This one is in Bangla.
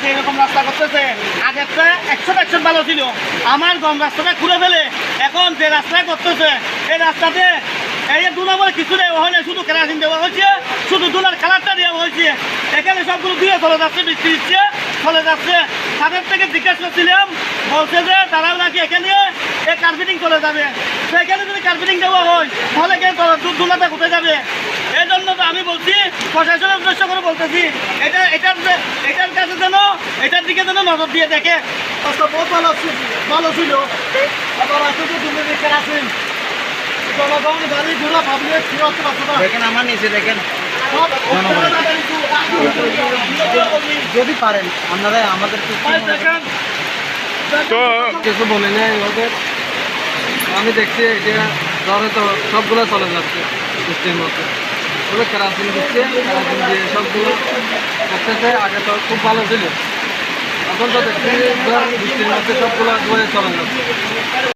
যেরকম রাস্তা করতেছে আগেরটা 100% ভালো ছিল। আমার গম রাস্তাটা খুলে ফেলে এখন যে রাস্তায় করতেছে এই রাস্তাতে এই দুলা বলে কিছু নেই হয় না, শুধু কেরাসিন দেওয়া হয়েছে, শুধু দুলার কালারটা দেওয়া হয়েছে। এখানে সবগুলো দিয়ে চলে যাচ্ছে, বৃষ্টি দিচ্ছে চলে যাচ্ছে। তাদের থেকে জিজ্ঞেস করছিলাম, বলছে যে তারাও নাকি এখানে এই কার্পেটিং চলে যাবে। সেখানে যদি কার্পেটিং দেওয়া হয় তাহলে দুলাটা কোথায় যাবে? এই জন্য তো আমি বলছি, প্রশাসনের উদ্দেশ্য করে বলতেছি, এটার কাছে যেন এটার দিকে যেন নজর দিয়ে দেখে। বহুত ভালো ছিল। আবার আসলে কেরাসিন জনগণ গাড়ি ঘোড়া ভাবলে দেখেন আমার নিচে দেখেন যদি পারেন আপনারা আমাদের তো কিছু বলে নেই ওদের। আমি দেখছি এটা ধরে তো সবগুলো চলে যাচ্ছে বৃষ্টির মধ্যে। ওগুলো কেরাসিন দিচ্ছে, কেরাসিন দিয়ে সবগুলো করতেছে। আগে তো খুব ভালো ছিল, এখন তো দেখছি বৃষ্টির মধ্যে সবগুলো চলে যাচ্ছে।